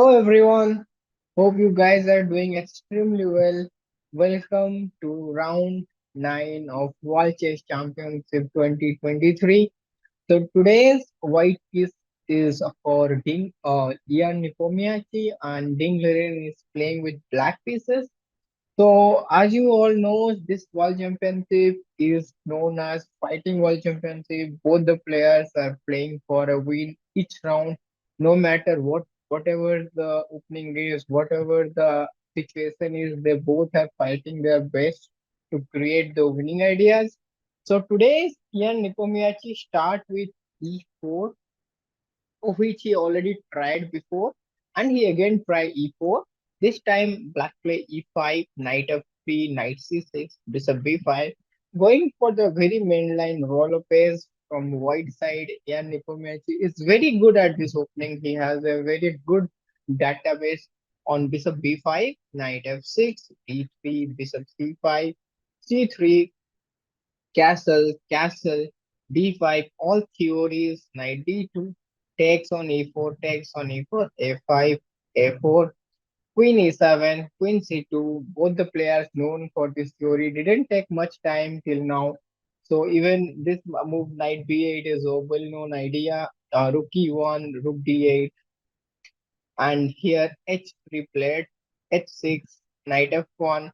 Hello everyone. Hope you guys are doing extremely well. Welcome to round 9 of World Chess Championship 2023. So today's white piece is for Ian Nepomniachtchi and Ding Liren is playing with black pieces. So, as you all know, this World Championship is known as Fighting World Championship. Both the players are playing for a win each round, no matter whatever the opening is, whatever the situation is, they both are fighting their best to create the winning ideas. So today's Ian Nepomniachtchi start with e4, which he already tried before, and he again tried e4. This time, black play e5, knight f3, knight c6, bishop b5. Going for the very mainline roll pace from white side, Ian Nepomniachtchi is very good at this opening. He has a very good database on bishop b5, knight f6, d3, bishop c5, c3, castle, d5, all theories, knight d2, takes on e4, takes on e4, a5, a4, queen e7, queen c2. Both the players known for this theory didn't take much time till now. So even this move knight b8 is a well-known idea. Rook e1, rook d8, and here h3 played, h6, knight f1,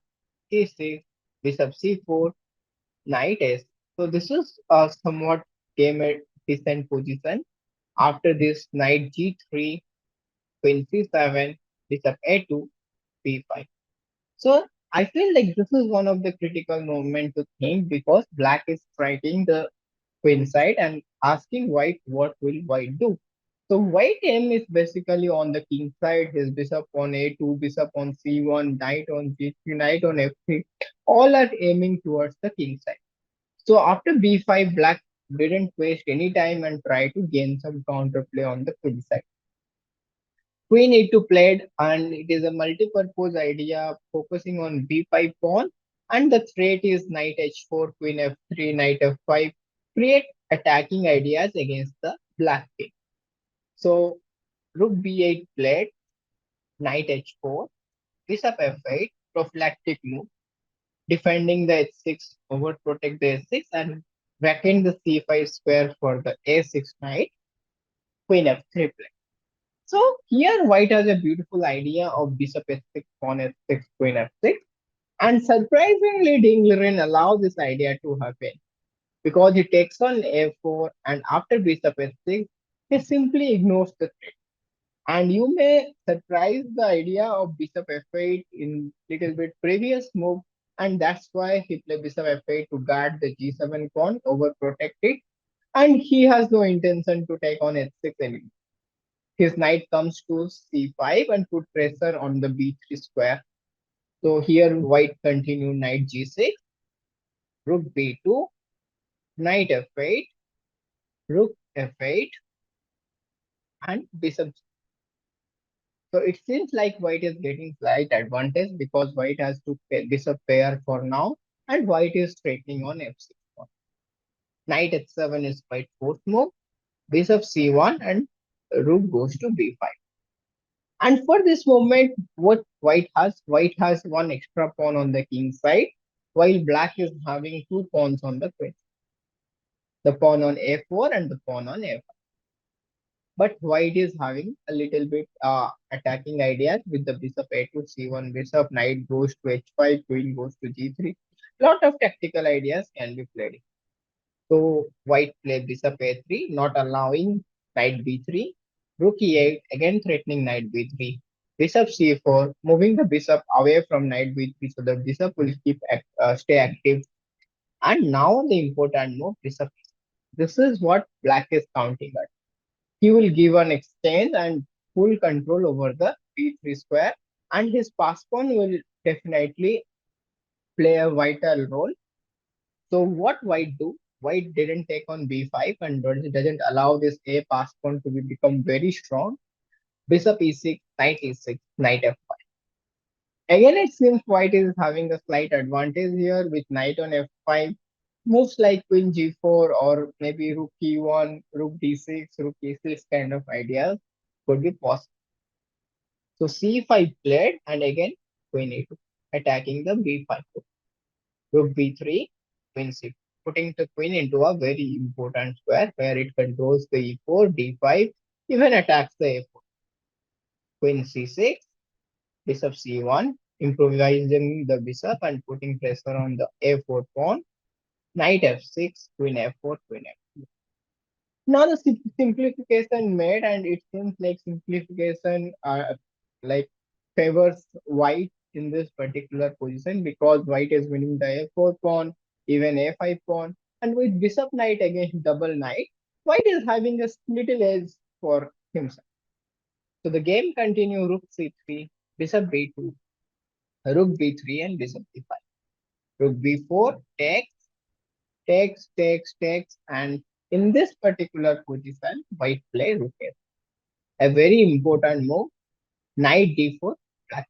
c6, bishop c4, knight is. So this is somewhat came a decent position. After this, knight g3, queen c7, bishop a2, b5. So I feel like this is one of the critical moment to think because black is striking the queen side and asking white what will white do. So white aim is basically on the king side, his bishop on a2, bishop on c1, knight on g3, knight on f3. All are aiming towards the king side. So after b5, black didn't waste any time and tried to gain some counterplay on the queen side. Queen e2 played, and it is a multi-purpose idea focusing on b5 pawn, and the threat is knight h4, queen f3, knight f5, create attacking ideas against the black king. So rook b8 played, knight h4, bishop f8, prophylactic move, defending the h6, overprotect the h6, and vacant the c5 square for the a6 knight, queen f3 play. So here white has a beautiful idea of bishop h6, pawn f6, queen f6, and surprisingly Dingleren allows this idea to happen because he takes on a4 and after bishop h6, he simply ignores the threat. And you may surprise the idea of bishop f8 in little bit previous move, and that's why he played bishop f8 to guard the g7 pawn, overprotect it, and he has no intention to take on h6 anymore. His knight comes to c5 and put pressure on the b3 square. So here white continue knight g6, rook b2, knight f8, rook f8, and bishop. So it seems like white is getting slight advantage because white has to bishop pair for now, and white is threatening on f6 pawn. Knight h7 is quite forced move, bishop c1, and rook goes to b5. And for this moment, what white has one extra pawn on the king side, while black is having two pawns on the queen, the pawn on a4 and the pawn on a5. But white is having a little bit attacking ideas with the bishop a2, c1, bishop, knight goes to h5, queen goes to g3. Lot of tactical ideas can be played. So white play bishop a3, not allowing knight b3, rook e8, again threatening knight b3, bishop c4, moving the bishop away from knight b3 so the bishop will stay active. And now the important move, bishop. This is what black is counting at. He will give an exchange and full control over the b3 square, and his pass pawn will definitely play a vital role. So what white do? White didn't take on b5 and doesn't allow this a pass pawn to become very strong. Bishop e6, knight e6, knight f5. Again, it seems white is having a slight advantage here with knight on f5. Moves like queen g4 or maybe rook e1, rook d6, rook e6 kind of ideas could be possible. So c5 played and again queen a2, attacking the b5. Rook b3, queen c, putting the queen into a very important square where it controls the e4, d5, even attacks the a4. Queen c6, bishop c1, improvising the bishop and putting pressure on the a4 pawn. Knight f6, queen f4, queen f2. Now the simplification made, and it seems like simplification like favors white in this particular position because white is winning the a4 pawn, even a5 pawn, and with bishop knight against double knight, white is having a little edge for himself. So the game continue rook c3, bishop b2, rook b3, and bishop b5. Rook b4 takes, and in this particular position, white play rook a. A very important move, knight d4. Black.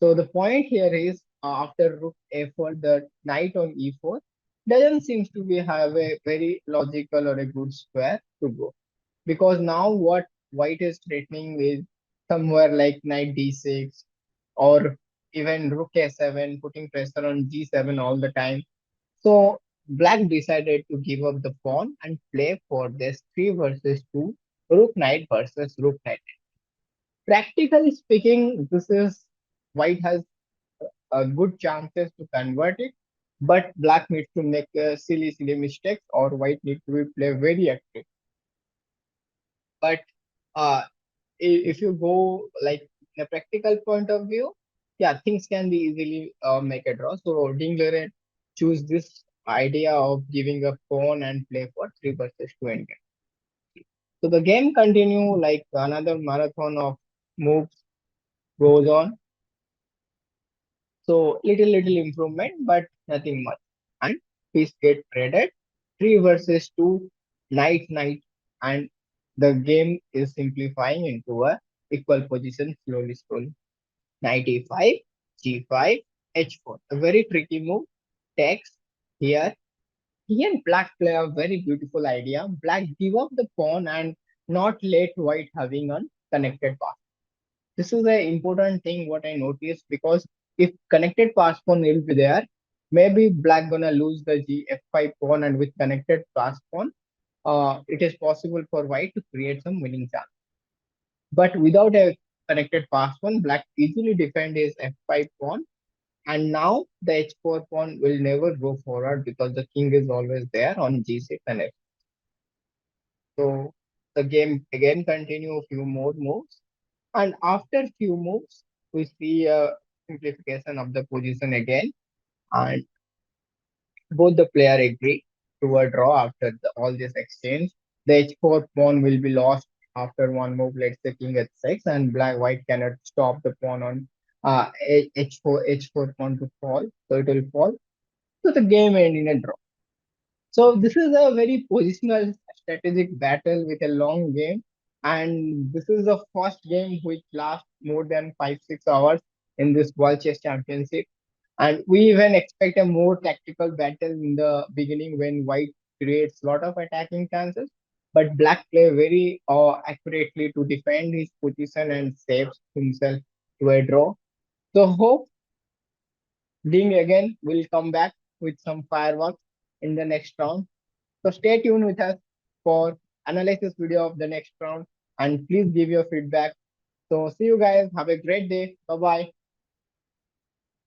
So the point here is after rook a4, the knight on e4 doesn't seem to be have a very logical or a good square to go because now what white is threatening is somewhere like knight d6 or even rook a7, putting pressure on g7 all the time. So black decided to give up the pawn and play for this 3 versus 2 rook knight versus rook knight. Practically speaking, this is white has a good chances to convert it, but black needs to make silly mistakes or white needs to be play very active. But uh, if you go like in a practical point of view, yeah, things can be easily make a draw. So Dingler choose this idea of giving a pawn and play for 3 versus 2 endgame. So the game continue like another marathon of moves goes on. So little improvement, but nothing much. And piece get traded. 3 versus 2, knight, and the game is simplifying into a equal position slowly. Knight e5, g5, h4. A very tricky move. Takes here. Here black play a very beautiful idea. Black give up the pawn and not let white having a connected path. This is an important thing what I noticed because if connected pass pawn will be there, maybe black gonna lose the g f5 pawn, and with connected pass pawn, it is possible for white to create some winning chance. But without a connected pass pawn, black easily defend his f5 pawn, and now the h4 pawn will never go forward because the king is always there on g6 and f. So the game again continue a few more moves. And after few moves, we see a simplification of the position again, and both the player agree to a draw after all this exchange. The h4 pawn will be lost after one move. Let's say king h6, and black white cannot stop the pawn on h4 pawn to fall, so it will fall. So the game end in a draw. So this is a very positional strategic battle with a long game, and this is the first game which lasts more than 5 6 hours in this World Chess Championship. And we even expect a more tactical battle in the beginning when White creates a lot of attacking chances, but Black play very accurately to defend his position and saves himself to a draw. So hope Ding again will come back with some fireworks in the next round. So stay tuned with us for analysis video of the next round and please give your feedback. So see you guys. Have a great day. Bye bye.